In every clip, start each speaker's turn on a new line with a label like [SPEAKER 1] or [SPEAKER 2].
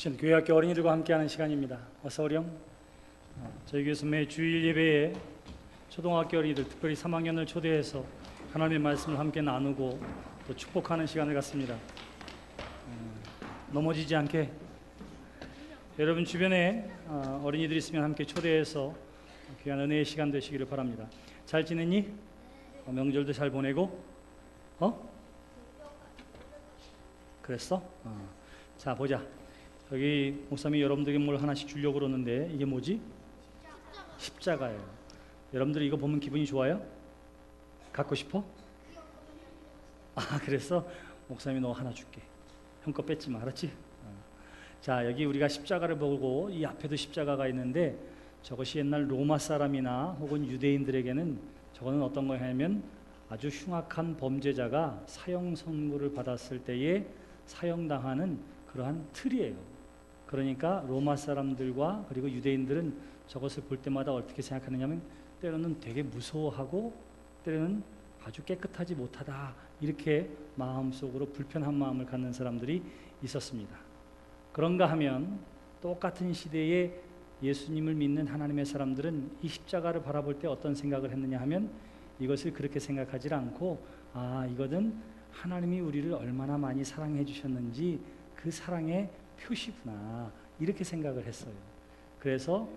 [SPEAKER 1] 교회학교 어린이들과 함께하는 시간입니다. 어서 오렴. 저희 교회에서 매 주일 예배에 초등학교 어린이들, 특별히 3학년을 초대해서 하나님의 말씀을 함께 나누고 또 축복하는 시간을 갖습니다. 넘어지지 않게 여러분 주변에 어린이들이 있으면 함께 초대해서 귀한 은혜의 시간 되시기를 바랍니다. 잘 지냈니? 명절도 잘 보내고? 그랬어? 자, 보자. 여기 목사님이 여러분들에게 뭘 하나씩 주려고 그러는데 이게 뭐지? 십자가예요. 여러분들 이거 보면 기분이 좋아요? 갖고 싶어? 그랬어? 목사님이 너 하나 줄게. 형 거 뺏지 마, 알았지? 자, 여기 우리가 십자가를 보고 이 앞에도 십자가가 있는데 저것이 옛날 로마 사람이나 혹은 유대인들에게는 저거는 어떤 거냐면 아주 흉악한 범죄자가 사형 선고를 받았을 때에 사형당하는 그러한 틀이에요. 그러니까 로마 사람들과 그리고 유대인들은 저것을 볼 때마다 어떻게 생각하느냐면 때로는 되게 무서워하고 때로는 아주 깨끗하지 못하다, 이렇게 마음속으로 불편한 마음을 갖는 사람들이 있었습니다. 그런가 하면 똑같은 시대에 예수님을 믿는 하나님의 사람들은 이 십자가를 바라볼 때 어떤 생각을 했느냐 하면 이것을 그렇게 생각하지 않고 이거는 하나님이 우리를 얼마나 많이 사랑해 주셨는지 그 사랑의 표시구나, 이렇게 생각을 했어요. 그래서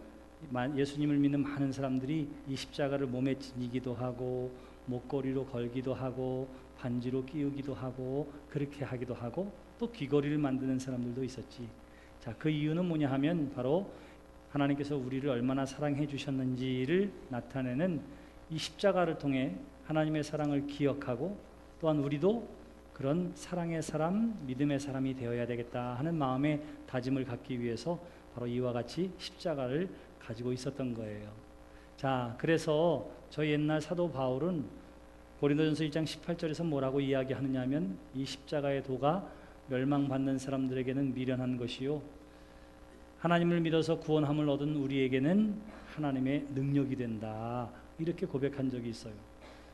[SPEAKER 1] 예수님을 믿는 많은 사람들이 이 십자가를 몸에 지니기도 하고 목걸이로 걸기도 하고 반지로 끼우기도 하고 그렇게 하기도 하고 또 귀걸이를 만드는 사람들도 있었지. 자, 그 이유는 뭐냐 하면 바로 하나님께서 우리를 얼마나 사랑해 주셨는지를 나타내는 이 십자가를 통해 하나님의 사랑을 기억하고 또한 우리도 그런 사랑의 사람, 믿음의 사람이 되어야 되겠다 하는 마음의 다짐을 갖기 위해서 바로 이와 같이 십자가를 가지고 있었던 거예요. 자, 그래서 저희 옛날 사도 바울은 고린도전서 1장 18절에서 뭐라고 이야기하느냐 하면 이 십자가의 도가 멸망받는 사람들에게는 미련한 것이요 하나님을 믿어서 구원함을 얻은 우리에게는 하나님의 능력이 된다, 이렇게 고백한 적이 있어요.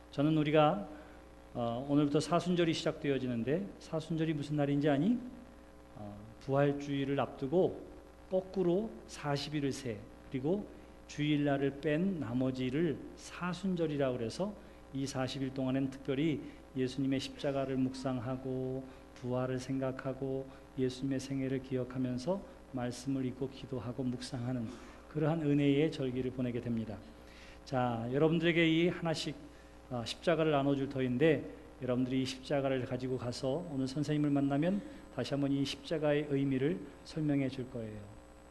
[SPEAKER 1] 저는 우리가 오늘부터 사순절이 시작되어지는데 사순절이 무슨 날인지 아니? 부활주일을 앞두고 거꾸로 40일을 세, 그리고 주일날을 뺀 나머지를 사순절이라고 그래서 이 40일 동안엔 특별히 예수님의 십자가를 묵상하고 부활을 생각하고 예수님의 생애를 기억하면서 말씀을 읽고 기도하고 묵상하는 그러한 은혜의 절기를 보내게 됩니다. 자, 여러분들에게 이 하나씩 십자가를 나눠줄 터인데 여러분들이 이 십자가를 가지고 가서 오늘 선생님을 만나면 다시 한번 이 십자가의 의미를 설명해 줄 거예요.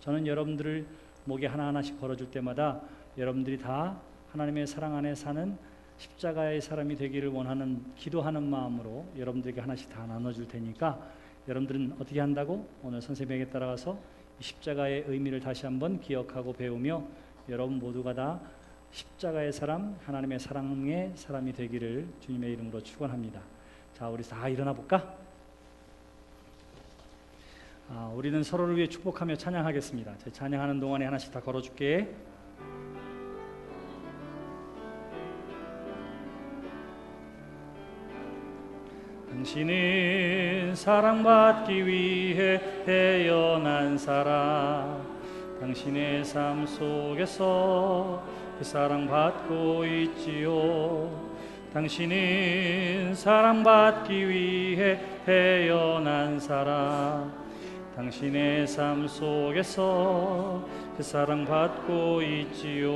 [SPEAKER 1] 저는 여러분들을 목에 하나하나씩 걸어줄 때마다 여러분들이 다 하나님의 사랑 안에 사는 십자가의 사람이 되기를 원하는 기도하는 마음으로 여러분들에게 하나씩 다 나눠줄 테니까 여러분들은 어떻게 한다고? 오늘 선생님에게 따라가서 이 십자가의 의미를 다시 한번 기억하고 배우며 여러분 모두가 다 십자가의 사람, 하나님의 사랑의 사람이 되기를 주님의 이름으로 축원합니다. 자, 우리 다 일어나 볼까? 우리는 서로를 위해 축복하며 찬양하겠습니다. 찬양하는 동안에 하나씩 다 걸어줄게. 당신은 사랑받기 위해 태어난 사람, 당신의 삶 속에서 그 사랑받고 있지요. 당신은 사랑받기 위해 태어난 사람, 당신의 삶 속에서 그 사랑받고 있지요.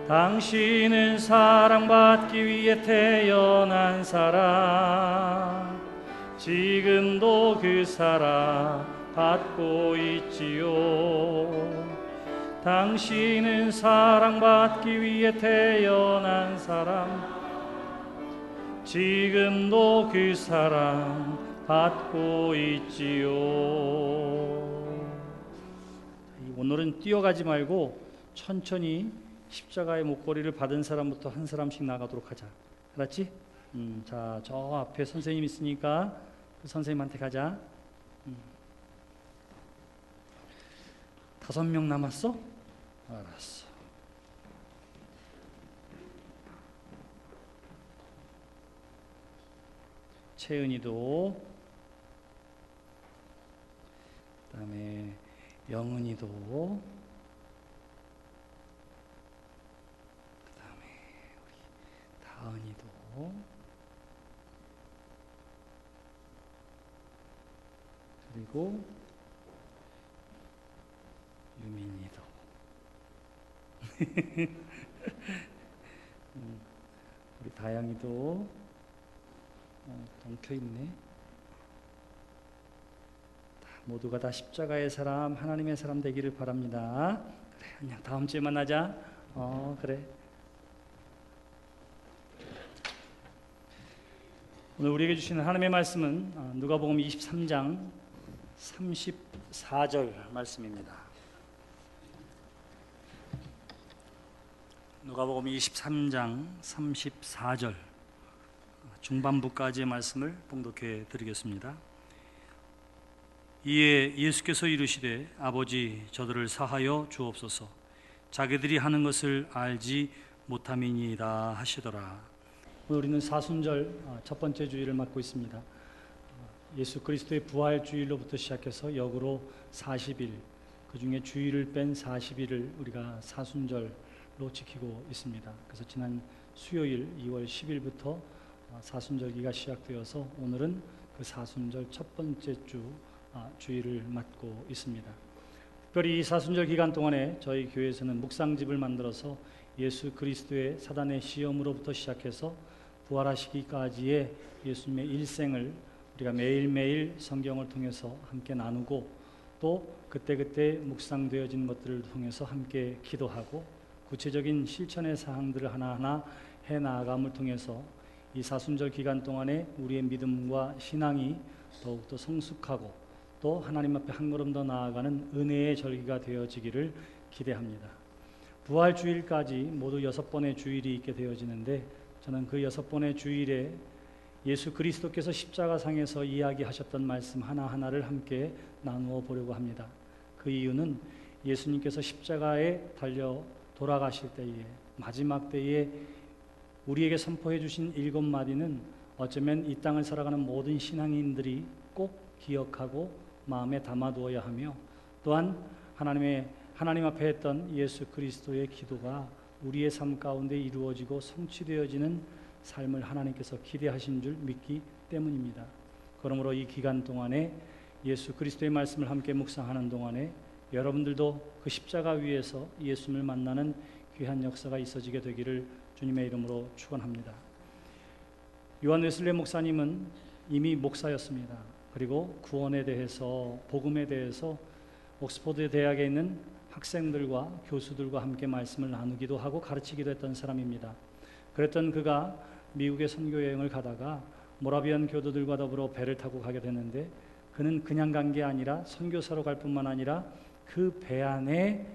[SPEAKER 1] 당신은 사랑받기 위해 태어난 사람, 지금도 그 사랑 받고 있지요. 당신은 사랑받기 위해 태어난 사람, 지금도 그 사랑 받고 있지요. 오늘은 뛰어가지 말고 천천히 십자가의 목걸이를 받은 사람부터 한 사람씩 나가도록 하자. 알았지? 자, 저 앞에 선생님 있으니까 그 선생님한테 가자. 5명 남았어? 알았어. 채은이도 영은이도, 그 다음에 우리 다은이도, 그리고 유민이도. 우리 다영이도 엉켜있네. 모두가 다 십자가의 사람, 하나님의 사람 되기를 바랍니다. 그래, 그냥 다음 주에 만나자. 그래. 오늘 우리에게 주시는 하나님의 말씀은 누가복음 23장 34절 말씀입니다. 누가복음 23장 34절 중반부까지의 말씀을 봉독해 드리겠습니다. 이에 예수께서 이르시되 아버지 저들을 사하여 주옵소서 자기들이 하는 것을 알지 못함이니이다 하시더라. 우리는 사순절 첫 번째 주일을 맞고 있습니다. 예수 그리스도의 부활 주일로부터 시작해서 역으로 40일, 그 중에 주일을 뺀 40일을 우리가 사순절로 지키고 있습니다. 그래서 지난 수요일 2월 10일부터 사순절기가 시작되어서 오늘은 그 사순절 첫 번째 주일을 맞고 있습니다. 특별히 이 사순절 기간 동안에 저희 교회에서는 묵상집을 만들어서 예수 그리스도의 사단의 시험으로부터 시작해서 부활하시기까지의 예수님의 일생을 우리가 매일매일 성경을 통해서 함께 나누고 또 그때그때 묵상되어진 것들을 통해서 함께 기도하고 구체적인 실천의 사항들을 하나하나 해나감을 통해서 이 사순절 기간 동안에 우리의 믿음과 신앙이 더욱더 성숙하고 또 하나님 앞에 한 걸음 더 나아가는 은혜의 절기가 되어지기를 기대합니다. 부활 주일까지 모두 6번의 주일이 있게 되어지는데 저는 그 6번의 주일에 예수 그리스도께서 십자가상에서 이야기하셨던 말씀 하나하나를 함께 나누어 보려고 합니다. 그 이유는 예수님께서 십자가에 달려 돌아가실 때에 마지막 때에 우리에게 선포해 주신 7마디는 어쩌면 이 땅을 살아가는 모든 신앙인들이 꼭 기억하고 마음에 담아두어야 하며 또한 하나님 앞에 했던 예수 그리스도의 기도가 우리의 삶 가운데 이루어지고 성취되어지는 삶을 하나님께서 기대하신 줄 믿기 때문입니다. 그러므로 이 기간 동안에 예수 그리스도의 말씀을 함께 묵상하는 동안에 여러분들도 그 십자가 위에서 예수님을 만나는 귀한 역사가 있어지게 되기를 주님의 이름으로 축원합니다. 요한 웨슬리 목사님은 이미 목사였습니다. 그리고 구원에 대해서, 복음에 대해서 옥스퍼드 대학에 있는 학생들과 교수들과 함께 말씀을 나누기도 하고 가르치기도 했던 사람입니다. 그랬던 그가 미국에 선교여행을 가다가 모라비안 교도들과 더불어 배를 타고 가게 됐는데 그는 그냥 간 게 아니라 선교사로 갈 뿐만 아니라 그 배 안에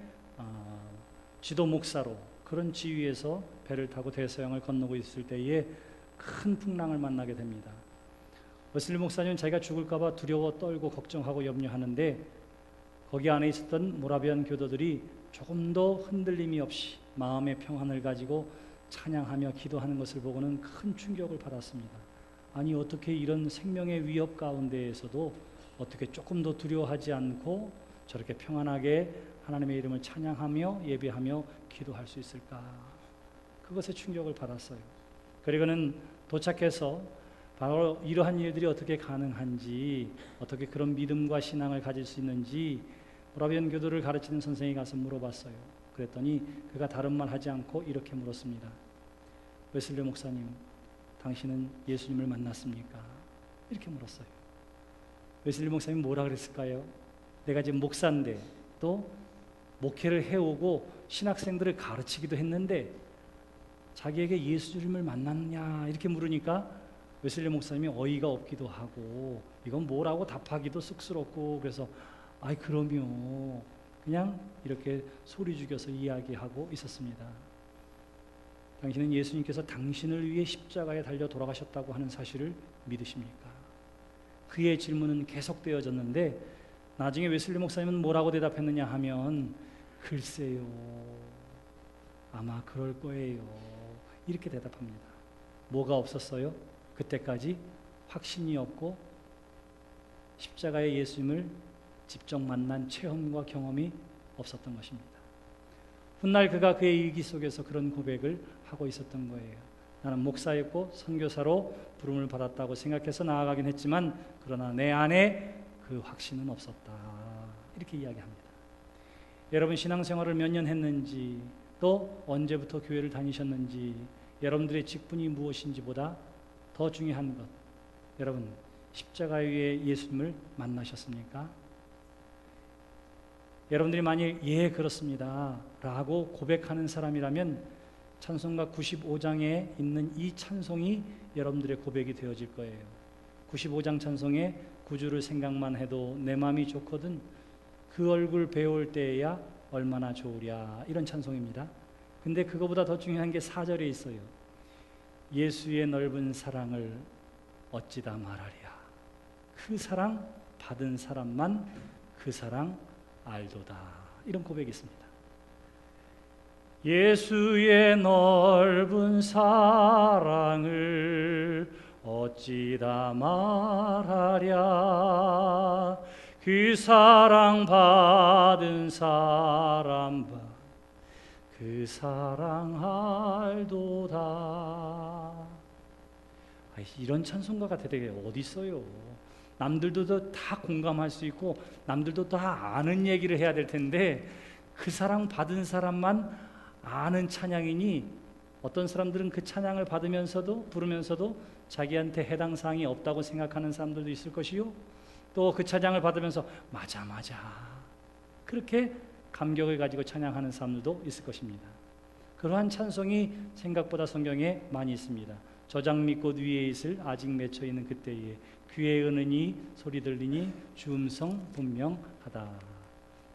[SPEAKER 1] 지도 목사로 그런 지위에서 배를 타고 대서양을 건너고 있을 때에 큰 풍랑을 만나게 됩니다. 웨슬리 목사님은 자기가 죽을까봐 두려워 떨고 걱정하고 염려하는데 거기 안에 있었던 모라비안 교도들이 조금 더 흔들림이 없이 마음의 평안을 가지고 찬양하며 기도하는 것을 보고는 큰 충격을 받았습니다. 아니 어떻게 이런 생명의 위협 가운데에서도 어떻게 조금 더 두려워하지 않고 저렇게 평안하게 하나님의 이름을 찬양하며 예배하며 기도할 수 있을까? 그것에 충격을 받았어요. 그리고는 도착해서 바로 이러한 일들이 어떻게 가능한지, 어떻게 그런 믿음과 신앙을 가질 수 있는지 모라비안 교도를 가르치는 선생이 가서 물어봤어요. 그랬더니 그가 다른 말 하지 않고 이렇게 물었습니다. 웨슬리 목사님, 당신은 예수님을 만났습니까? 이렇게 물었어요. 웨슬리 목사님 뭐라 그랬을까요? 내가 지금 목사인데 또 목회를 해오고 신학생들을 가르치기도 했는데 자기에게 예수님을 만났냐 이렇게 물으니까 웨슬리 목사님이 어이가 없기도 하고 이건 뭐라고 답하기도 쑥스럽고 그래서 아이 그럼요 그냥 이렇게 소리 죽여서 이야기하고 있었습니다. 당신은 예수님께서 당신을 위해 십자가에 달려 돌아가셨다고 하는 사실을 믿으십니까? 그의 질문은 계속되어졌는데 나중에 웨슬리 목사님은 뭐라고 대답했느냐 하면 글쎄요 아마 그럴 거예요 이렇게 대답합니다. 뭐가 없었어요? 그때까지 확신이 없고 십자가의 예수님을 직접 만난 체험과 경험이 없었던 것입니다. 훗날 그가 그의 일기 속에서 그런 고백을 하고 있었던 거예요. 나는 목사였고 선교사로 부름을 받았다고 생각해서 나아가긴 했지만 그러나 내 안에 그 확신은 없었다. 이렇게 이야기합니다. 여러분 신앙생활을 몇 년 했는지 또 언제부터 교회를 다니셨는지 여러분들의 직분이 무엇인지보다 더 중요한 것, 여러분 십자가 위에 예수님을 만나셨습니까? 여러분들이 만일 예 그렇습니다 라고 고백하는 사람이라면 찬송가 95장에 있는 이 찬송이 여러분들의 고백이 되어질 거예요. 95장 찬송에 구주를 생각만 해도 내 맘이 좋거든 그 얼굴 배울 때야 얼마나 좋으랴, 이런 찬송입니다. 근데 그거보다 더 중요한 게 4절에 있어요. 예수의 넓은 사랑을 어찌다 말하랴. 그 사랑 받은 사람만 그 사랑 알도다. 이런 고백이 있습니다. 예수의 넓은 사랑을 어찌다 말하랴. 그 사랑 받은 사람만 그 사랑 알도다. 이런 찬송가가 대개 어디 있어요? 남들도 다 공감할 수 있고 남들도 다 아는 얘기를 해야 될 텐데 그 사랑 받은 사람만 아는 찬양이니 어떤 사람들은 그 찬양을 받으면서도 부르면서도 자기한테 해당 사항이 없다고 생각하는 사람들도 있을 것이요, 또 그 찬양을 받으면서 맞아 그렇게 감격을 가지고 찬양하는 사람들도 있을 것입니다. 그러한 찬송이 생각보다 성경에 많이 있습니다. 저장 밑꽃 위에 있을 아직 맺혀 있는 그때에 귀에 은은히 소리 들리니 주 음성 분명하다.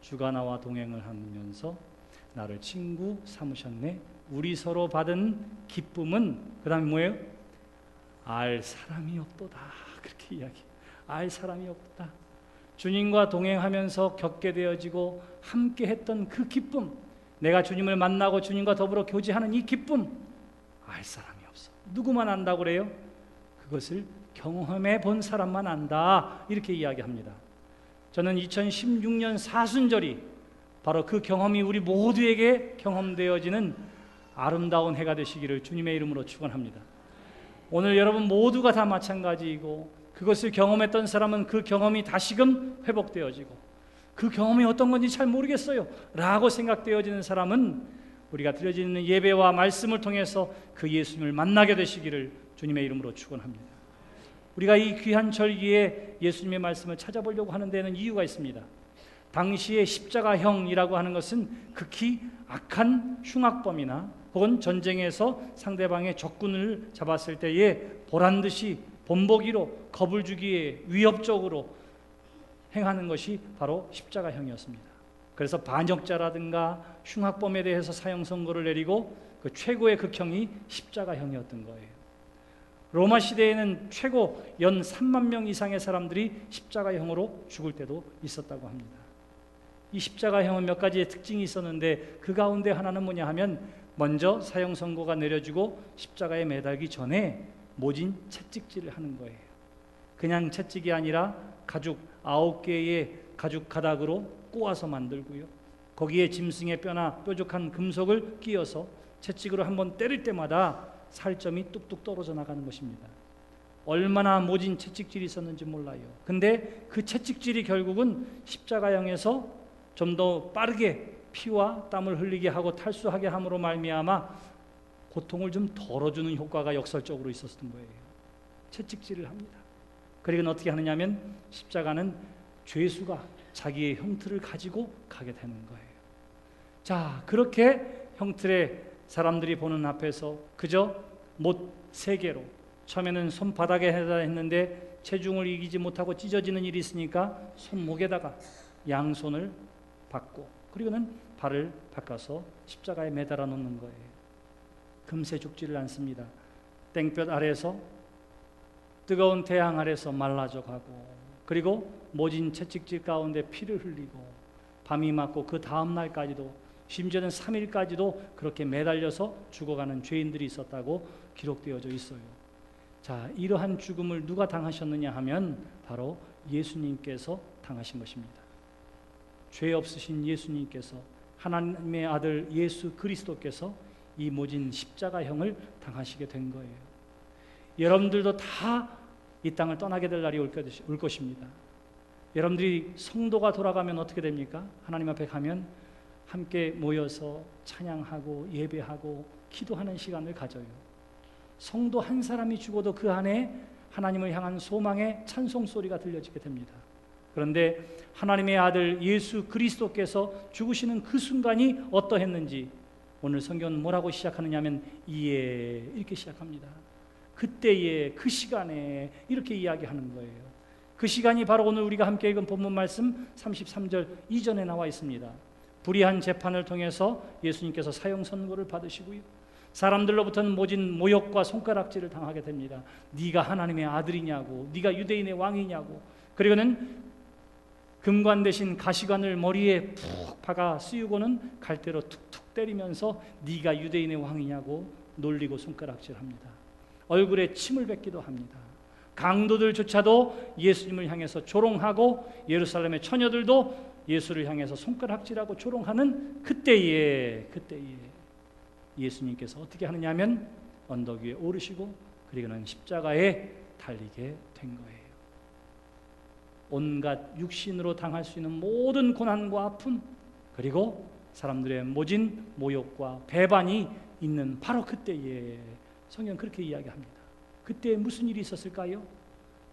[SPEAKER 1] 주가 나와 동행을 하면서 나를 친구 삼으셨네. 우리 서로 받은 기쁨은 그 다음에 뭐예요? 알 사람이 없도다. 그렇게 이야기. 알 사람이 없도다. 주님과 동행하면서 겪게 되어지고 함께 했던 그 기쁨, 내가 주님을 만나고 주님과 더불어 교제하는 이 기쁨, 알 사람이 없어. 누구만 안다고 그래요? 그것을 경험해 본 사람만 안다. 이렇게 이야기합니다. 저는 2016년 사순절이 바로 그 경험이 우리 모두에게 경험되어지는 아름다운 해가 되시기를 주님의 이름으로 축원합니다. 오늘 여러분 모두가 다 마찬가지이고 그것을 경험했던 사람은 그 경험이 다시금 회복되어지고 그 경험이 어떤 건지 잘 모르겠어요 라고 생각되어지는 사람은 우리가 드려지는 예배와 말씀을 통해서 그 예수님을 만나게 되시기를 주님의 이름으로 축원합니다. 우리가 이 귀한 절기에 예수님의 말씀을 찾아보려고 하는 데는 이유가 있습니다. 당시의 십자가형이라고 하는 것은 극히 악한 흉악범이나 혹은 전쟁에서 상대방의 적군을 잡았을 때에 보란듯이 본보기로 겁을 주기에 위협적으로 행하는 것이 바로 십자가형이었습니다. 그래서 반역자라든가 흉악범에 대해서 사형 선고를 내리고 그 최고의 극형이 십자가형이었던 거예요. 로마 시대에는 최고 연 3만 명 이상의 사람들이 십자가형으로 죽을 때도 있었다고 합니다. 이 십자가형은 몇 가지의 특징이 있었는데 그 가운데 하나는 뭐냐 하면 먼저 사형 선고가 내려지고 십자가에 매달기 전에 모진 채찍질을 하는 거예요. 그냥 채찍이 아니라 가죽 9개의 가죽 가닥으로 꼬아서 만들고요, 거기에 짐승의 뼈나 뾰족한 금속을 끼워서 채찍으로 한번 때릴 때마다 살점이 뚝뚝 떨어져 나가는 것입니다. 얼마나 모진 채찍질이 있었는지 몰라요. 근데 그 채찍질이 결국은 십자가형에서 좀 더 빠르게 피와 땀을 흘리게 하고 탈수하게 함으로 말미암아 고통을 좀 덜어주는 효과가 역설적으로 있었던 거예요. 채찍질을 합니다. 그리고 어떻게 하느냐면 십자가는 죄수가 자기의 형틀을 가지고 가게 되는 거예요. 자, 그렇게 형틀에 사람들이 보는 앞에서 그저 못 3개로 처음에는 손바닥에 해다 했는데 체중을 이기지 못하고 찢어지는 일이 있으니까 손목에다가 양손을 받고 그리고는 발을 바꿔서 십자가에 매달아 놓는 거예요. 금세 죽지를 않습니다. 땡볕 아래에서 뜨거운 태양 아래에서 말라져 가고 그리고 모진 채찍질 가운데 피를 흘리고 밤이 맞고 그 다음 날까지도 심지어는 3일까지도 그렇게 매달려서 죽어가는 죄인들이 있었다고 기록되어져 있어요. 자, 이러한 죽음을 누가 당하셨느냐 하면 바로 예수님께서 당하신 것입니다. 죄 없으신 예수님께서, 하나님의 아들 예수 그리스도께서 이 모진 십자가형을 당하시게 된 거예요. 여러분들도 다 이 땅을 떠나게 될 날이 올 것입니다. 여러분들이 성도가 돌아가면 어떻게 됩니까? 하나님 앞에 가면 함께 모여서 찬양하고 예배하고 기도하는 시간을 가져요. 성도 한 사람이 죽어도 그 안에 하나님을 향한 소망의 찬송 소리가 들려지게 됩니다. 그런데 하나님의 아들 예수 그리스도께서 죽으시는 그 순간이 어떠했는지 오늘 성경은 뭐라고 시작하느냐 하면 이에 이렇게 시작합니다. 그때에 그 시간에 이렇게 이야기하는 거예요. 그 시간이 바로 오늘 우리가 함께 읽은 본문 말씀 33절 이전에 나와 있습니다. 불의한 재판을 통해서 예수님께서 사형 선고를 받으시고요, 사람들로부터는 모진 모욕과 손가락질을 당하게 됩니다. 네가 하나님의 아들이냐고, 네가 유대인의 왕이냐고. 그리고는 금관 대신 가시관을 머리에 푹 박아 씌우고는 갈대로 툭툭 때리면서 네가 유대인의 왕이냐고 놀리고 손가락질합니다. 얼굴에 침을 뱉기도 합니다. 강도들조차도 예수님을 향해서 조롱하고 예루살렘의 처녀들도 예수를 향해서 손가락질하고 조롱하는 그때에 예수님께서 어떻게 하느냐 하면 언덕 위에 오르시고 그리고는 십자가에 달리게 된 거예요. 온갖 육신으로 당할 수 있는 모든 고난과 아픔, 그리고 사람들의 모진 모욕과 배반이 있는 바로 그때에 성경은 그렇게 이야기합니다. 그때 무슨 일이 있었을까요?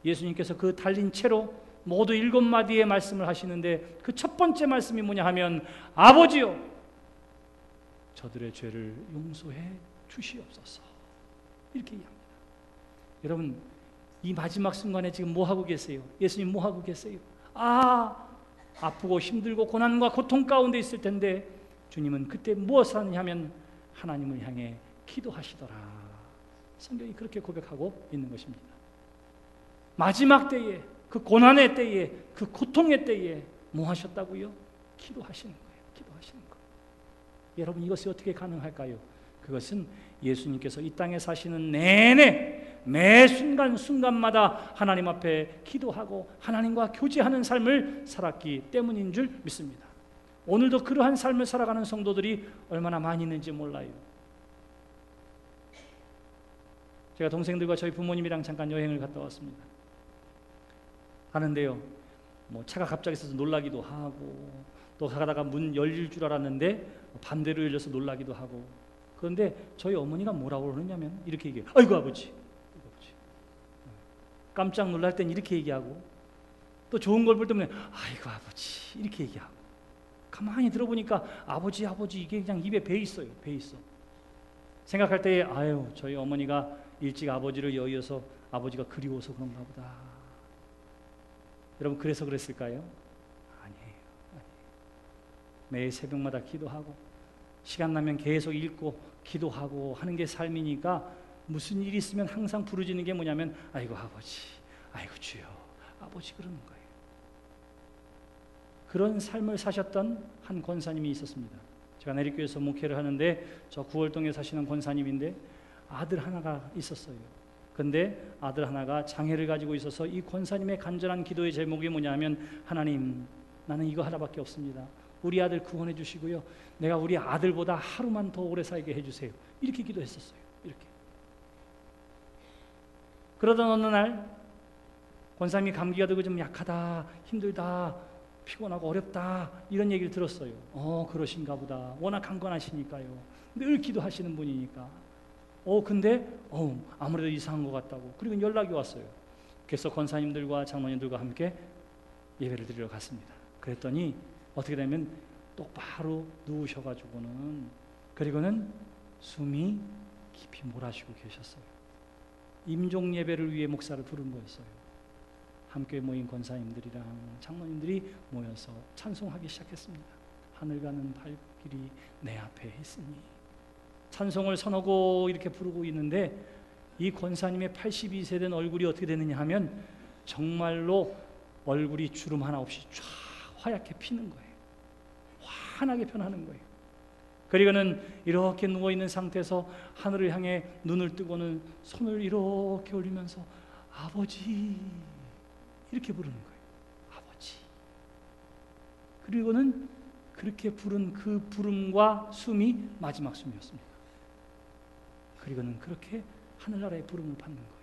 [SPEAKER 1] 예수님께서 그 달린 채로 모두 7마디의 말씀을 하시는데 그 첫 번째 말씀이 뭐냐 하면 아버지요, 저들의 죄를 용서해 주시옵소서, 이렇게 이야기합니다. 여러분, 이 마지막 순간에 지금 뭐 하고 계세요? 예수님 뭐 하고 계세요? 아프고 힘들고 고난과 고통 가운데 있을 텐데 주님은 그때 무엇을 하느냐면 하나님을 향해 기도하시더라. 성경이 그렇게 고백하고 있는 것입니다. 마지막 때에, 그 고난의 때에, 그 고통의 때에 뭐 하셨다고요? 기도하시는 거예요. 기도하시는 거예요. 여러분, 이것이 어떻게 가능할까요? 그것은 예수님께서 이 땅에 사시는 내내 매 순간순간마다 하나님 앞에 기도하고 하나님과 교제하는 삶을 살았기 때문인 줄 믿습니다. 오늘도 그러한 삶을 살아가는 성도들이 얼마나 많이 있는지 몰라요. 제가 동생들과 저희 부모님이랑 잠깐 여행을 갔다 왔습니다. 가는데요, 뭐 차가 갑자기 있어서 놀라기도 하고, 또 가다가 문 열릴 줄 알았는데 반대로 열려서 놀라기도 하고. 그런데 저희 어머니가 뭐라고 그러냐면 이렇게 얘기해요. 아이고 아버지, 깜짝 놀랄 땐 이렇게 얘기하고, 또 좋은 걸 볼 때면 아이고 아버지, 이렇게 얘기하고. 가만히 들어보니까 아버지 이게 그냥 입에 배 있어요. 배 있어. 생각할 때에 아유, 저희 어머니가 일찍 아버지를 여의어서 아버지가 그리워서 그런가 보다. 여러분, 그래서 그랬을까요? 아니에요. 매일 새벽마다 기도하고 시간 나면 계속 읽고 기도하고 하는 게 삶이니까 무슨 일이 있으면 항상 부르짖는 게 뭐냐면 아이고 아버지, 아이고 주여, 아버지, 그러는 거예요. 그런 삶을 사셨던 한 권사님이 있었습니다. 제가 내리교회에서 목회를 하는데 저 구월동에 사시는 권사님인데 아들 하나가 있었어요. 근데 아들 하나가 장애를 가지고 있어서 이 권사님의 간절한 기도의 제목이 뭐냐면 하나님, 나는 이거 하나밖에 없습니다. 우리 아들 구원해 주시고요, 내가 우리 아들보다 하루만 더 오래 살게 해주세요. 이렇게 기도했었어요. 이렇게. 그러던 어느 날 권사님이 감기가 들고 좀 약하다, 힘들다, 피곤하고 어렵다, 이런 얘기를 들었어요. 그러신가 보다. 워낙 강건하시니까요. 늘 기도하시는 분이니까. 근데 아무래도 이상한 것 같다고. 그리고 연락이 왔어요. 그래서 권사님들과 장로님들과 함께 예배를 드리러 갔습니다. 그랬더니 어떻게 되면 똑바로 누우셔가지고는, 그리고는 숨이 깊이 몰아쉬고 계셨어요. 임종 예배를 위해 목사를 부른 거였어요. 함께 모인 권사님들이랑 장로님들이 모여서 찬송하기 시작했습니다. 하늘 가는 발길이 내 앞에 있으니. 찬송을 서너고 이렇게 부르고 있는데 이 권사님의 82세 된 얼굴이 어떻게 되느냐 하면 정말로 얼굴이 주름 하나 없이 쫙 하얗게 피는 거예요. 환하게 변하는 거예요. 그리고는 이렇게 누워있는 상태에서 하늘을 향해 눈을 뜨고는 손을 이렇게 올리면서 아버지, 이렇게 부르는 거예요. 아버지. 그리고는 그렇게 부른 그 부름과 숨이 마지막 숨이었습니다. 그리고는 그렇게 하늘나라의 부름을 받는 거예요.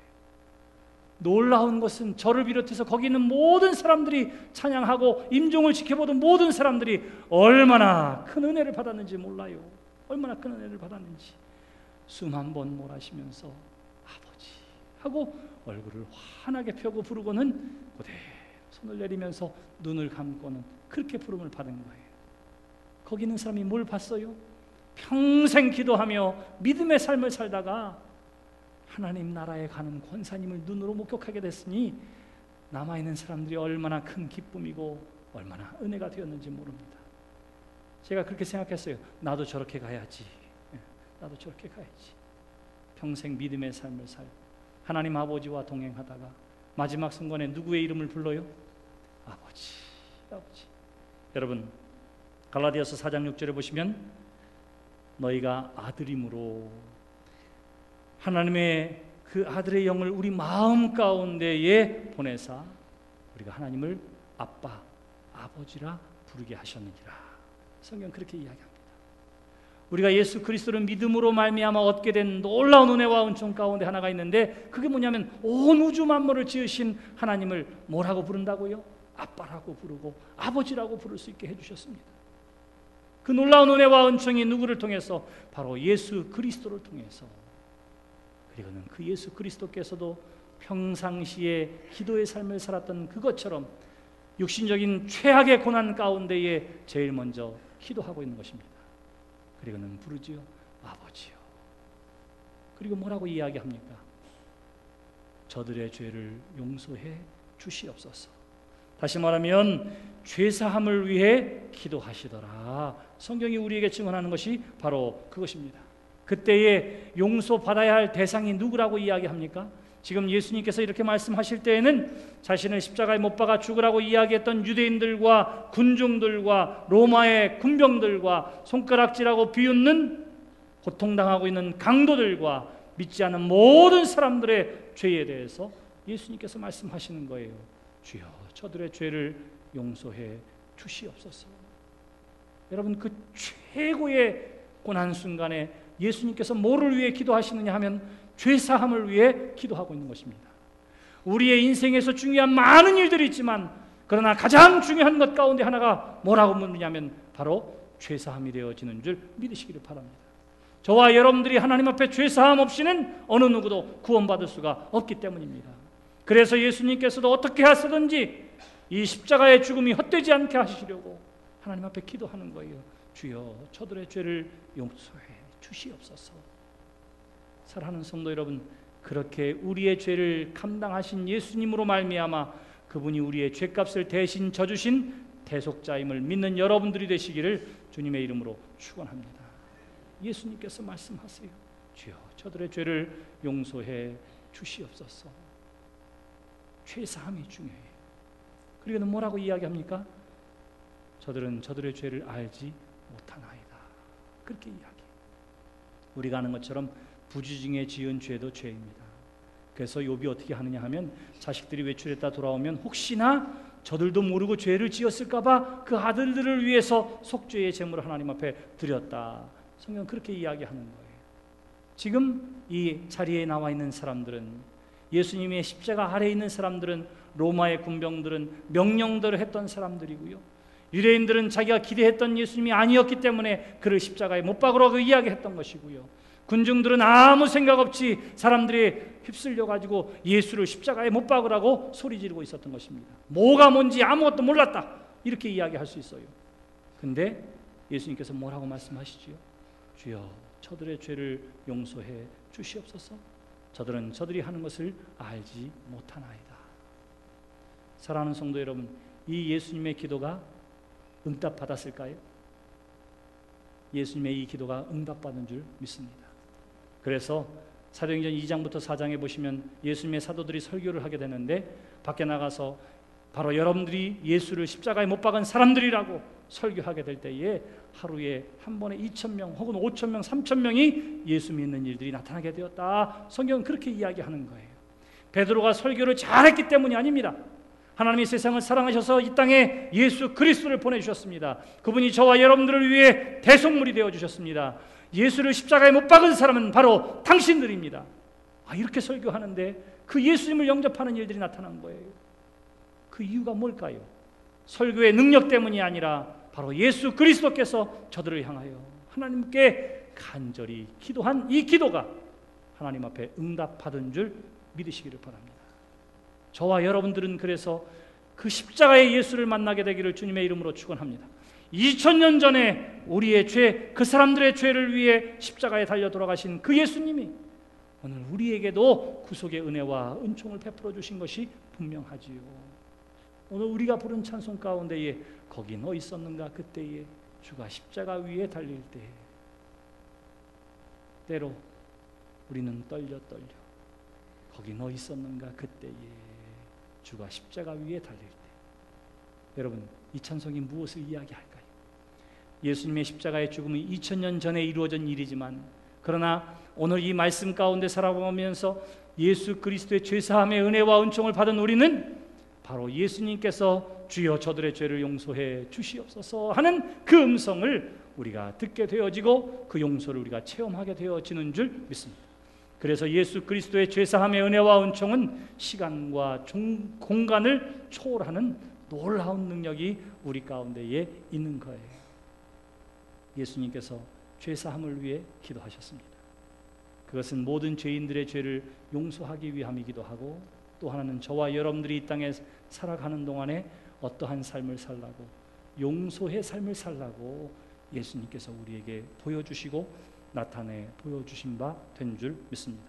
[SPEAKER 1] 놀라운 것은 저를 비롯해서 거기 있는 모든 사람들이 찬양하고 임종을 지켜보던 모든 사람들이 얼마나 큰 은혜를 받았는지 몰라요. 얼마나 큰 은혜를 받았는지. 숨 한 번 몰아쉬면서 아버지 하고 얼굴을 환하게 펴고 부르고는 그대로 손을 내리면서 눈을 감고는 그렇게 부름을 받은 거예요. 거기 있는 사람이 뭘 봤어요? 평생 기도하며 믿음의 삶을 살다가 하나님 나라에 가는 권사님을 눈으로 목격하게 됐으니 남아있는 사람들이 얼마나 큰 기쁨이고 얼마나 은혜가 되었는지 모릅니다. 제가 그렇게 생각했어요. 나도 저렇게 가야지. 나도 저렇게 가야지. 평생 믿음의 삶을 살고 하나님 아버지와 동행하다가 마지막 순간에 누구의 이름을 불러요? 아버지, 아버지. 여러분, 갈라디아서 4장 6절에 보시면 너희가 아들임으로 하나님의 그 아들의 영을 우리 마음 가운데에 보내사 우리가 하나님을 아빠, 아버지라 부르게 하셨느니라. 성경 그렇게 이야기합니다. 우리가 예수 그리스도를 믿음으로 말미암아 얻게 된 놀라운 은혜와 은총 가운데 하나가 있는데 그게 뭐냐면 온 우주 만물을 지으신 하나님을 뭐라고 부른다고요? 아빠라고 부르고 아버지라고 부를 수 있게 해주셨습니다. 그 놀라운 은혜와 은총이 누구를 통해서? 바로 예수 그리스도를 통해서. 그리고는 그 예수 그리스도께서도 평상시에 기도의 삶을 살았던 그것처럼 육신적인 최악의 고난 가운데에 제일 먼저 기도하고 있는 것입니다. 그리고는 부르지요. 아버지요. 그리고 뭐라고 이야기합니까? 저들의 죄를 용서해 주시옵소서. 다시 말하면 죄사함을 위해 기도하시더라. 성경이 우리에게 증언하는 것이 바로 그것입니다. 그때에 용서받아야 할 대상이 누구라고 이야기합니까? 지금 예수님께서 이렇게 말씀하실 때에는 자신을 십자가에 못 박아 죽으라고 이야기했던 유대인들과 군중들과 로마의 군병들과 손가락질하고 비웃는 고통당하고 있는 강도들과 믿지 않는 모든 사람들의 죄에 대해서 예수님께서 말씀하시는 거예요. 주여 저들의 죄를 용서해 주시옵소서. 여러분, 그 최고의 고난 순간에 예수님께서 뭐를 위해 기도하시느냐 하면 죄사함을 위해 기도하고 있는 것입니다. 우리의 인생에서 중요한 많은 일들이 있지만 그러나 가장 중요한 것 가운데 하나가 뭐라고 묻느냐면 바로 죄사함이 되어지는 줄 믿으시기를 바랍니다. 저와 여러분들이 하나님 앞에 죄사함 없이는 어느 누구도 구원받을 수가 없기 때문입니다. 그래서 예수님께서도 어떻게 하시든지 이 십자가의 죽음이 헛되지 않게 하시려고 하나님 앞에 기도하는 거예요. 주여 저들의 죄를 용서해 주시옵소서. 사랑하는 성도 여러분, 그렇게 우리의 죄를 감당하신 예수님으로 말미암아 그분이 우리의 죄값을 대신 져주신 대속자임을 믿는 여러분들이 되시기를 주님의 이름으로 축원합니다. 예수님께서 말씀하세요. 주여 저들의 죄를 용서해 주시옵소서. 죄사함이 중요해요. 그리고는 뭐라고 이야기합니까? 저들은 저들의 죄를 알지 못하나이다. 그렇게 이야기해요. 우리가 아는 것처럼 부지중에 지은 죄도 죄입니다. 그래서 욥이 어떻게 하느냐 하면 자식들이 외출했다 돌아오면 혹시나 저들도 모르고 죄를 지었을까 봐 그 아들들을 위해서 속죄의 제물을 하나님 앞에 드렸다. 성경은 그렇게 이야기하는 거예요. 지금 이 자리에 나와 있는 사람들은, 예수님의 십자가 아래에 있는 사람들은, 로마의 군병들은 명령대로 했던 사람들이고요, 유대인들은 자기가 기대했던 예수님이 아니었기 때문에 그를 십자가에 못 박으라고 이야기했던 것이고요, 군중들은 아무 생각 없이 사람들이 휩쓸려가지고 예수를 십자가에 못 박으라고 소리 지르고 있었던 것입니다. 뭐가 뭔지 아무것도 몰랐다, 이렇게 이야기할 수 있어요. 근데 예수님께서 뭐라고 말씀하시지요? 주여 저들의 죄를 용서해 주시옵소서. 저들은 저들이 하는 것을 알지 못하나이다. 사랑하는 성도 여러분, 이 예수님의 기도가 응답받았을까요? 예수님의 이 기도가 응답받은 줄 믿습니다. 그래서 사도행전 2장부터 4장에 보시면 예수님의 사도들이 설교를 하게 되는데 밖에 나가서 바로 여러분들이 예수를 십자가에 못 박은 사람들이라고 설교하게 될 때에 하루에 한 번에 2,000명 혹은 5,000명, 3,000명이 예수 믿는 일들이 나타나게 되었다. 성경은 그렇게 이야기하는 거예요. 베드로가 설교를 잘했기 때문이 아닙니다. 하나님이 세상을 사랑하셔서 이 땅에 예수 그리스도를 보내주셨습니다. 그분이 저와 여러분들을 위해 대속물이 되어주셨습니다. 예수를 십자가에 못 박은 사람은 바로 당신들입니다. 이렇게 설교하는데 그 예수님을 영접하는 일들이 나타난 거예요. 그 이유가 뭘까요? 설교의 능력 때문이 아니라 바로 예수 그리스도께서 저들을 향하여 하나님께 간절히 기도한 이 기도가 하나님 앞에 응답받은 줄 믿으시기를 바랍니다. 저와 여러분들은 그래서 그 십자가의 예수를 만나게 되기를 주님의 이름으로 축원합니다. 2000년 전에 우리의 죄, 그 사람들의 죄를 위해 십자가에 달려 돌아가신 그 예수님이 오늘 우리에게도 구속의 은혜와 은총을 베풀어 주신 것이 분명하지요. 오늘 우리가 부른 찬송 가운데에 거기 너 있었는가 그때에 주가 십자가 위에 달릴 때 때로 우리는 떨려 거기 너 있었는가 그때에 주가 십자가 위에 달릴 때. 여러분, 이 찬송이 무엇을 이야기할까요? 예수님의 십자가의 죽음이 2000년 전에 이루어진 일이지만 그러나 오늘 이 말씀 가운데 살아보면서 예수 그리스도의 죄사함의 은혜와 은총을 받은 우리는 바로 예수님께서 주여 저들의 죄를 용서해 주시옵소서 하는 그 음성을 우리가 듣게 되어지고 그 용서를 우리가 체험하게 되어지는 줄 믿습니다. 그래서 예수 그리스도의 죄사함의 은혜와 은총은 시간과 공간을 초월하는 놀라운 능력이 우리 가운데에 있는 거예요. 예수님께서 죄사함을 위해 기도하셨습니다. 그것은 모든 죄인들의 죄를 용서하기 위함이기도 하고 또 하나는 저와 여러분들이 이 땅에 살아가는 동안에 어떠한 삶을 살라고 용서의 삶을 살라고 예수님께서 우리에게 보여주시고 나타내 보여주신 바 된 줄 믿습니다.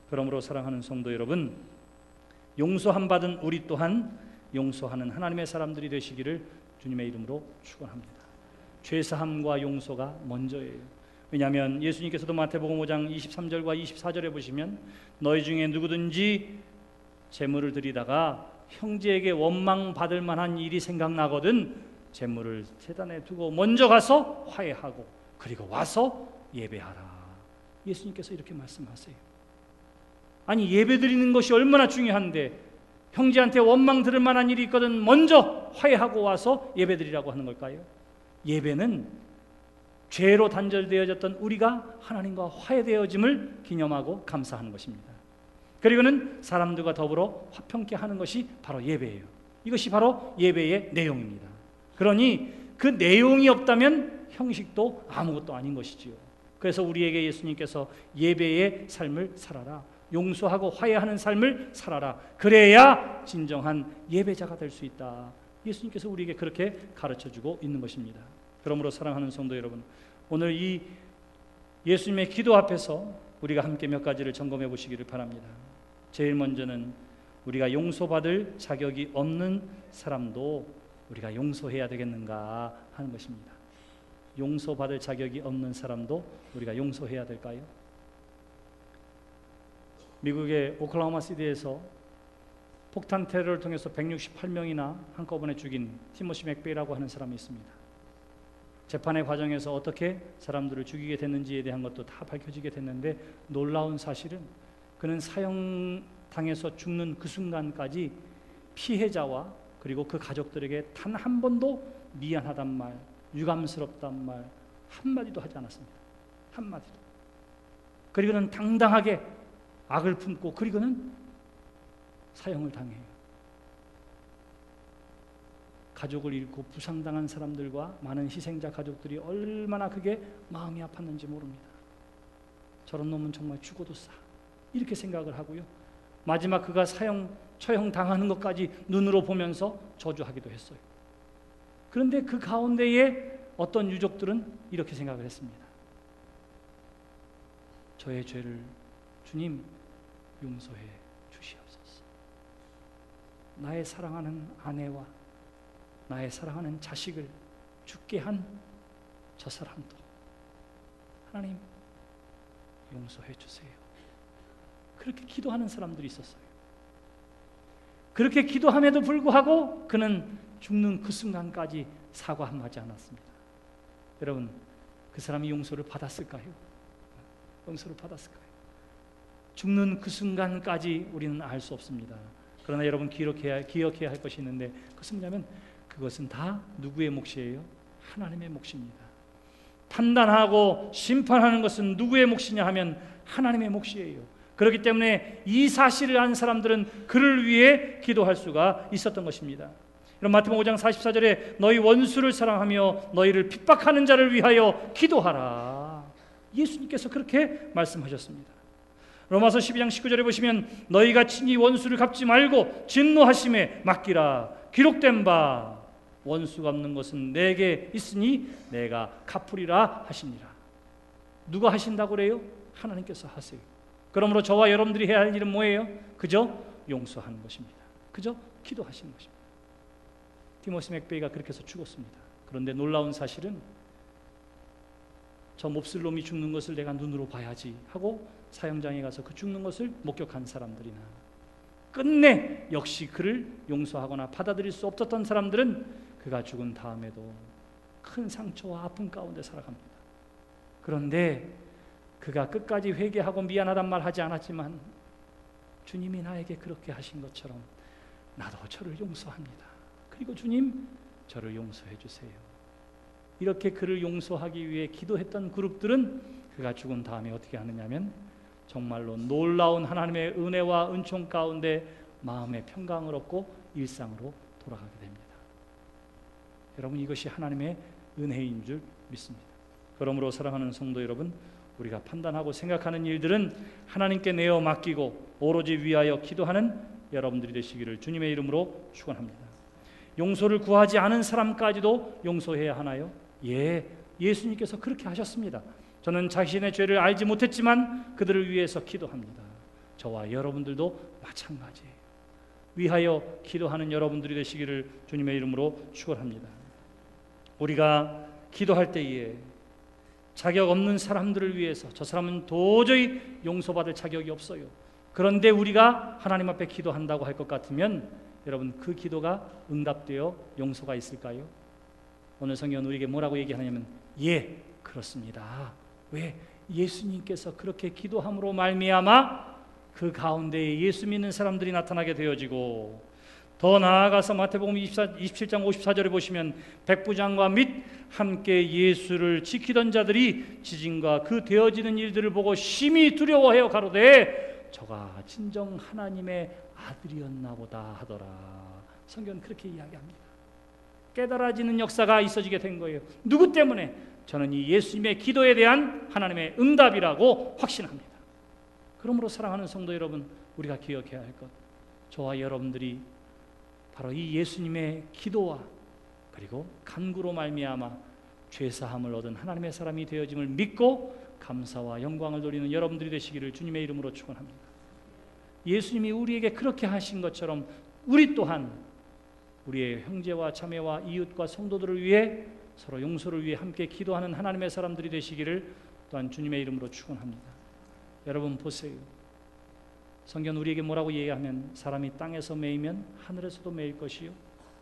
[SPEAKER 1] 그러므로 사랑하는 성도 여러분, 용서함 받은 우리 또한 용서하는 하나님의 사람들이 되시기를 주님의 이름으로 축원합니다. 죄사함과 용서가 먼저예요. 왜냐하면 예수님께서도 마태복음 5장 23절과 24절에 보시면 너희 중에 누구든지 재물을 드리다가 형제에게 원망받을 만한 일이 생각나거든 재물을 제단에 두고 먼저 가서 화해하고 그리고 와서 예배하라. 예수님께서 이렇게 말씀하세요. 아니, 예배 드리는 것이 얼마나 중요한데 형제한테 원망 들을 만한 일이 있거든 먼저 화해하고 와서 예배 드리라고 하는 걸까요? 예배는 죄로 단절되어졌던 우리가 하나님과 화해되어짐을 기념하고 감사하는 것입니다. 그리고는 사람들과 더불어 화평케 하는 것이 바로 예배예요. 이것이 바로 예배의 내용입니다. 그러니 그 내용이 없다면 형식도 아무것도 아닌 것이지요. 그래서 우리에게 예수님께서 예배의 삶을 살아라, 용서하고 화해하는 삶을 살아라, 그래야 진정한 예배자가 될 수 있다. 예수님께서 우리에게 그렇게 가르쳐주고 있는 것입니다. 그러므로 사랑하는 성도 여러분, 오늘 이 예수님의 기도 앞에서 우리가 함께 몇 가지를 점검해 보시기를 바랍니다. 제일 먼저는 우리가 용서받을 자격이 없는 사람도 우리가 용서해야 되겠는가 하는 것입니다. 용서받을 자격이 없는 사람도 우리가 용서해야 될까요? 미국의 오클라호마 시티에서 폭탄 테러를 통해서 168명이나 한꺼번에 죽인 티모시 맥베이라고 하는 사람이 있습니다. 재판의 과정에서 어떻게 사람들을 죽이게 됐는지에 대한 것도 다 밝혀지게 됐는데 놀라운 사실은 그는 사형당해서 죽는 그 순간까지 피해자와 그리고 그 가족들에게 단 한 번도 미안하단 말, 유감스럽단 말 한마디도 하지 않았습니다. 한마디도. 그리고는 당당하게 악을 품고 그리고는 사형을 당해요. 가족을 잃고 부상당한 사람들과 많은 희생자 가족들이 얼마나 그게 마음이 아팠는지 모릅니다. 저런 놈은 정말 죽어도 싸, 이렇게 생각을 하고요. 마지막 그가 처형 당하는 것까지 눈으로 보면서 저주하기도 했어요. 그런데 그 가운데에 어떤 유족들은 이렇게 생각을 했습니다. 저의 죄를 주님 용서해 주시옵소서. 나의 사랑하는 아내와 나의 사랑하는 자식을 죽게 한 저 사람도 하나님 용서해 주세요. 그렇게 기도하는 사람들이 있었어요. 그렇게 기도함에도 불구하고 그는 죽는 그 순간까지 사과 한마디 않았습니다. 여러분, 그 사람이 용서를 받았을까요? 용서를 받았을까요? 죽는 그 순간까지 우리는 알 수 없습니다. 그러나 여러분 기억해야 할 것이 있는데, 그것은 뭐냐면 그것은 다 누구의 몫이에요? 하나님의 몫입니다. 판단하고 심판하는 것은 누구의 몫이냐 하면 하나님의 몫이에요. 그렇기 때문에 이 사실을 안 사람들은 그를 위해 기도할 수가 있었던 것입니다. 이런 마태복음 5장 44절에 너희 원수를 사랑하며 너희를 핍박하는 자를 위하여 기도하라. 예수님께서 그렇게 말씀하셨습니다. 로마서 12장 19절에 보시면 너희가 친히 원수를 갚지 말고 진노하심에 맡기라. 기록된 바 원수 갚는 것은 내게 있으니 내가 갚으리라 하시니라. 누가 하신다고 그래요? 하나님께서 하세요. 그러므로 저와 여러분들이 해야 할 일은 뭐예요? 그저 용서하는 것입니다. 그저 기도하시는 것입니다. 티모시 맥베이가 그렇게 해서 죽었습니다. 그런데 놀라운 사실은 저 몹쓸 놈이 죽는 것을 내가 눈으로 봐야지 하고 사형장에 가서 그 죽는 것을 목격한 사람들이나 끝내 역시 그를 용서하거나 받아들일 수 없었던 사람들은 그가 죽은 다음에도 큰 상처와 아픔 가운데 살아갑니다. 그런데 그가 끝까지 회개하고 미안하단 말 하지 않았지만 주님이 나에게 그렇게 하신 것처럼 나도 저를 용서합니다. 그리고 주님 저를 용서해 주세요. 이렇게 그를 용서하기 위해 기도했던 그룹들은 그가 죽은 다음에 어떻게 하느냐면 정말로 놀라운 하나님의 은혜와 은총 가운데 마음의 평강을 얻고 일상으로 돌아가게 됩니다. 여러분, 이것이 하나님의 은혜인 줄 믿습니다. 그러므로 사랑하는 성도 여러분, 우리가 판단하고 생각하는 일들은 하나님께 내어 맡기고 오로지 위하여 기도하는 여러분들이 되시기를 주님의 이름으로 축원합니다. 용서를 구하지 않은 사람까지도 용서해야 하나요? 예, 예수님께서 그렇게 하셨습니다. 저는 자신의 죄를 알지 못했지만 그들을 위해서 기도합니다. 저와 여러분들도 마찬가지예요. 위하여 기도하는 여러분들이 되시기를 주님의 이름으로 축원합니다. 우리가 기도할 때에 자격 없는 사람들을 위해서 저 사람은 도저히 용서받을 자격이 없어요. 그런데 우리가 하나님 앞에 기도한다고 할 것 같으면 여러분, 그 기도가 응답되어 용서가 있을까요? 오늘 성경은 우리에게 뭐라고 얘기하냐면 예, 그렇습니다. 왜? 예수님께서 그렇게 기도함으로 말미암아 그 가운데에 예수 믿는 사람들이 나타나게 되어지고, 더 나아가서 마태복음 27장 54절에 보시면 백부장과 및 함께 예수를 지키던 자들이 지진과 그 되어지는 일들을 보고 심히 두려워하여 가로되 저가 진정 하나님의 아들이었나 보다 하더라. 성경은 그렇게 이야기합니다. 깨달아지는 역사가 있어지게 된 거예요. 누구 때문에? 저는 이 예수님의 기도에 대한 하나님의 응답이라고 확신합니다. 그러므로 사랑하는 성도 여러분, 우리가 기억해야 할 것, 저와 여러분들이 바로 이 예수님의 기도와 그리고 간구로 말미암아 죄사함을 얻은 하나님의 사람이 되어짐을 믿고 감사와 영광을 돌리는 여러분들이 되시기를 주님의 이름으로 축원합니다. 예수님이 우리에게 그렇게 하신 것처럼 우리 또한 우리의 형제와 자매와 이웃과 성도들을 위해 서로 용서를 위해 함께 기도하는 하나님의 사람들이 되시기를 또한 주님의 이름으로 축원합니다. 여러분 보세요. 성경 우리에게 뭐라고 얘기하면 사람이 땅에서 매이면 하늘에서도 매일 것이요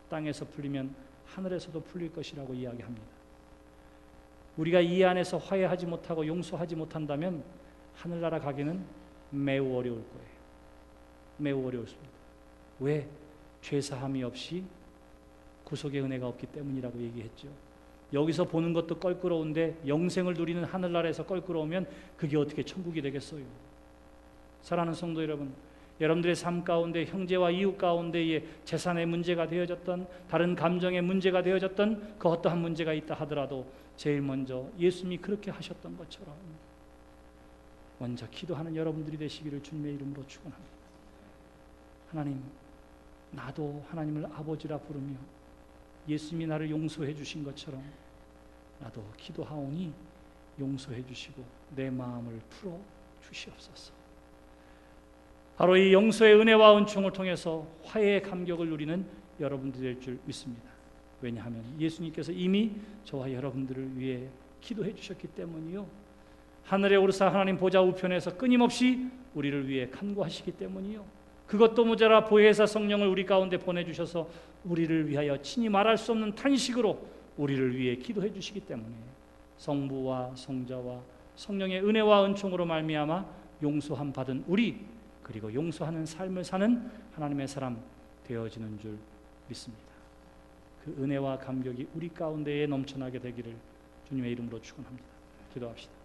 [SPEAKER 1] 땅에서 풀리면 하늘에서도 풀릴 것이라고 이야기합니다. 우리가 이 안에서 화해하지 못하고 용서하지 못한다면 하늘나라 가기는 매우 어려울 거예요. 매우 어려웠습니다. 왜? 죄사함이 없이 구속의 은혜가 없기 때문이라고 얘기했죠. 여기서 보는 것도 껄끄러운데 영생을 누리는 하늘나라에서 껄끄러우면 그게 어떻게 천국이 되겠어요? 사랑하는 성도 여러분, 여러분들의 삶 가운데 형제와 이웃 가운데에 재산의 문제가 되어졌던, 다른 감정의 문제가 되어졌던 그 어떠한 문제가 있다 하더라도 제일 먼저 예수님이 그렇게 하셨던 것처럼 먼저 기도하는 여러분들이 되시기를 주님의 이름으로 축원합니다. 하나님, 나도 하나님을 아버지라 부르며 예수님이 나를 용서해 주신 것처럼 나도 기도하오니 용서해 주시고 내 마음을 풀어 주시옵소서. 바로 이 용서의 은혜와 은총을 통해서 화해의 감격을 누리는 여러분들이 될 줄 믿습니다. 왜냐하면 예수님께서 이미 저와 여러분들을 위해 기도해 주셨기 때문이요, 하늘에 오르사 하나님 보좌 우편에서 끊임없이 우리를 위해 간구하시기 때문이요, 그것도 모자라 보혜사 성령을 우리 가운데 보내주셔서 우리를 위하여 친히 말할 수 없는 탄식으로 우리를 위해 기도해 주시기 때문에 성부와 성자와 성령의 은혜와 은총으로 말미암아 용서함 받은 우리 그리고 용서하는 삶을 사는 하나님의 사람 되어지는 줄 믿습니다. 그 은혜와 감격이 우리 가운데에 넘쳐나게 되기를 주님의 이름으로 축원합니다. 기도합시다.